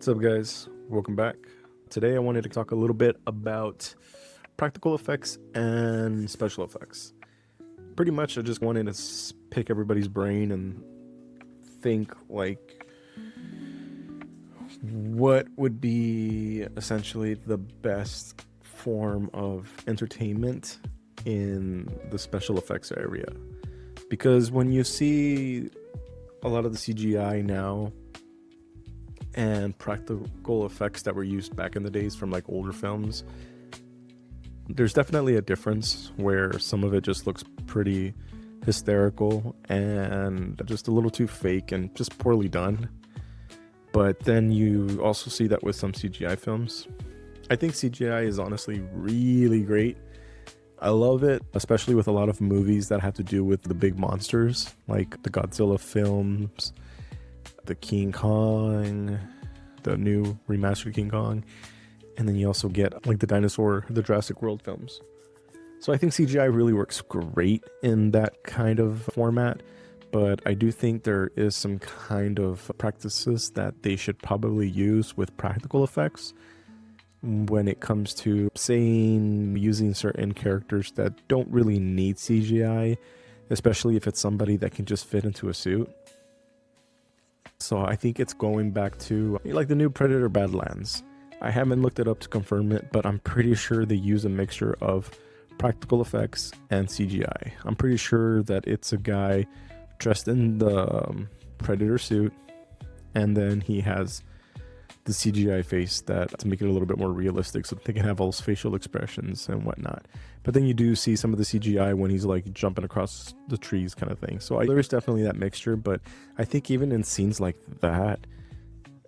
What's up, guys? Welcome back. Today, I wanted to talk a little bit about practical effects and special effects. Pretty much, I just wanted to pick everybody's brain and think like what would be essentially the best form of entertainment in the special effects area. Because when you see a lot of the CGI now and practical effects that were used back in the days from like older films, there's definitely a difference where some of it just looks pretty hysterical and just a little too fake and just poorly done. But then you also see that with some CGI films. I think CGI is honestly really great. I love it, especially with a lot of movies that have to do with the big monsters, like the Godzilla films, the King Kong, the new remastered King Kong, and then you also get like the Jurassic World films. So I think CGI really works great in that kind of format, but I do think there is some kind of practices that they should probably use with practical effects when it comes to saying using certain characters that don't really need CGI, especially if it's somebody that can just fit into a suit. So I think it's going back to like the new Predator Badlands. I haven't looked it up to confirm it, but I'm pretty sure they use a mixture of practical effects and CGI. I'm pretty sure that it's a guy dressed in the Predator suit, and then he has the CGI face that to make it a little bit more realistic so they can have all those facial expressions and whatnot. But then you do see some of the CGI when he's like jumping across the trees kind of thing. So there is definitely that mixture, but I think even in scenes like that,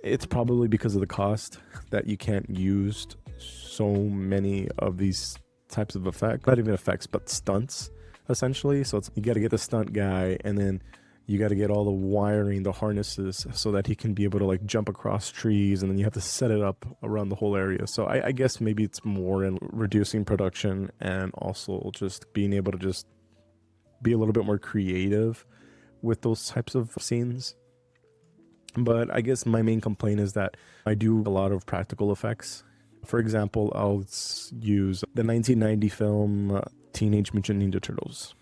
it's probably because of the cost that you can't use so many of these types of effects, not even effects, but stunts essentially. So you got to get the stunt guy, and then you got to get all the wiring, the harnesses, so that he can be able to like jump across trees, and then you have to set it up around the whole area. So I guess maybe it's more in reducing production and also just being able to just be a little bit more creative with those types of scenes. But I guess my main complaint is that I do a lot of practical effects. For example, I'll use the 1990 film Teenage Mutant Ninja Turtles.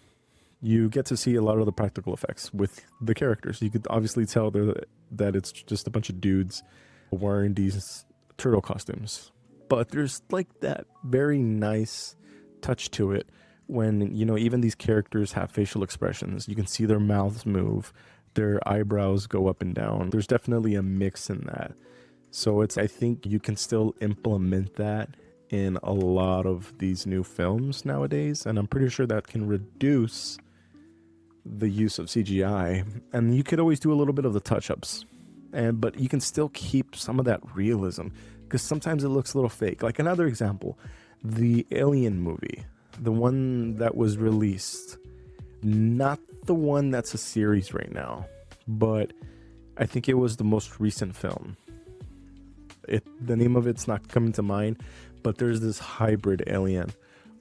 You get to see a lot of the practical effects with the characters. You could obviously tell that it's just a bunch of dudes wearing these turtle costumes. But there's like that very nice touch to it when, you know, even these characters have facial expressions. You can see their mouths move, their eyebrows go up and down. There's definitely a mix in that. So I think you can still implement that in a lot of these new films nowadays. And I'm pretty sure that can reduce the use of CGI, and you could always do a little bit of the touch-ups, but you can still keep some of that realism, because sometimes it looks a little fake. Like another example, the Alien movie, the one that was released, not the one that's a series right now, but I think it was the most recent film. The name of it's not coming to mind, but there's this hybrid alien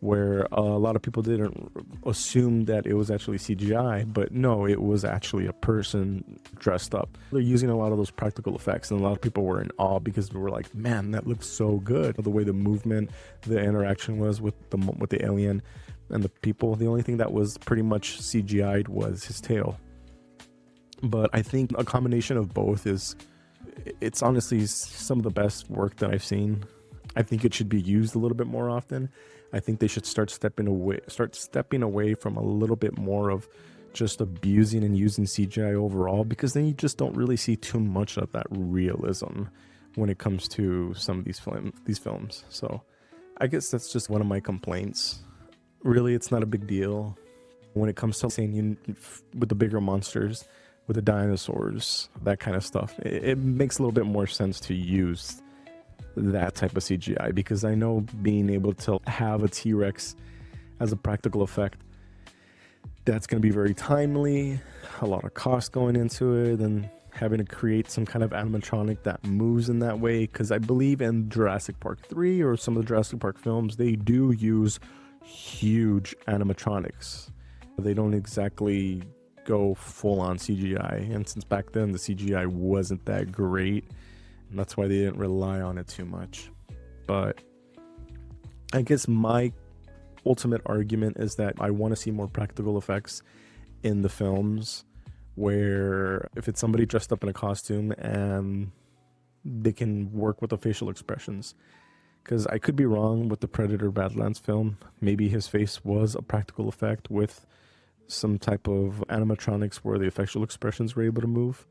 where a lot of people didn't assume that it was actually CGI, but no, it was actually a person dressed up. They're using a lot of those practical effects, and a lot of people were in awe because they were like, man, that looks so good. The way the movement, the interaction was with the alien and the people. The only thing that was pretty much CGI'd was his tail. But I think a combination of both it's honestly some of the best work that I've seen. I think it should be used a little bit more often. I think they should start stepping away from a little bit more of just abusing and using CGI overall, because then you just don't really see too much of that realism when it comes to some of these films. So I guess that's just one of my complaints. Really, it's not a big deal when it comes to saying with the bigger monsters, with the dinosaurs, that kind of stuff. It makes a little bit more sense to use that type of CGI, because I know being able to have a T-Rex as a practical effect, that's going to be very timely, a lot of cost going into it, and having to create some kind of animatronic that moves in that way, because I believe in Jurassic Park 3 or some of the Jurassic Park films, they do use huge animatronics. They don't exactly go full on CGI, and since back then the CGI wasn't that great, That's why they didn't rely on it too much. But I guess my ultimate argument is that I want to see more practical effects in the films, where if it's somebody dressed up in a costume and they can work with the facial expressions. Because I could be wrong with the Predator Badlands film. Maybe his face was a practical effect with some type of animatronics where the facial expressions were able to move.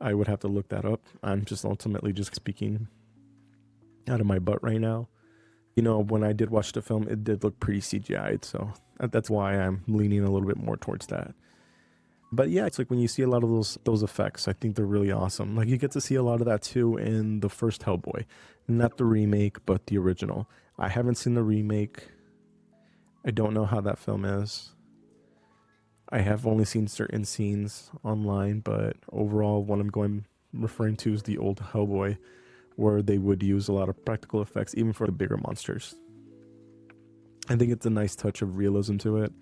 I would have to look that up. I'm just ultimately just speaking out of my butt right now. You know, when I did watch the film, it did look pretty CGI'd, so that's why I'm leaning a little bit more towards that. But yeah, it's like when you see a lot of those effects, I think they're really awesome. Like you get to see a lot of that too in the first Hellboy, not the remake, but the original. I haven't seen the remake. I don't know how that film is. I have only seen certain scenes online, but overall, what I'm referring to is the old Hellboy, where they would use a lot of practical effects, even for the bigger monsters. I think it's a nice touch of realism to it,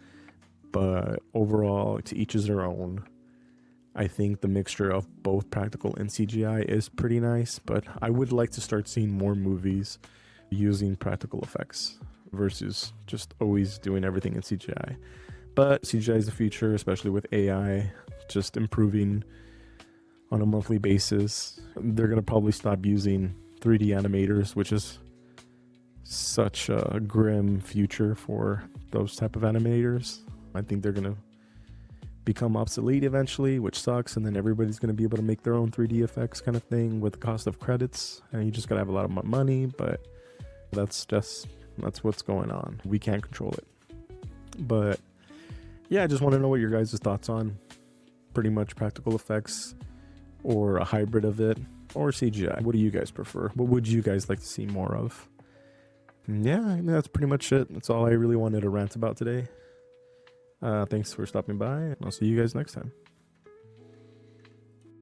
but overall, to each is their own. I think the mixture of both practical and CGI is pretty nice, but I would like to start seeing more movies using practical effects versus just always doing everything in CGI. But CGI is the future, especially with AI just improving on a monthly basis. They're going to probably stop using 3D animators, which is such a grim future for those type of animators. I think they're going to become obsolete eventually, which sucks, and then everybody's going to be able to make their own 3D effects kind of thing with the cost of credits, and you just got to have a lot of money, but that's what's going on. We can't control it. But yeah, I just want to know what your guys' thoughts on pretty much practical effects or a hybrid of it or CGI. What do you guys prefer? What would you guys like to see more of? And yeah, I mean, that's pretty much it. That's all I really wanted to rant about today. Thanks for stopping by, and I'll see you guys next time.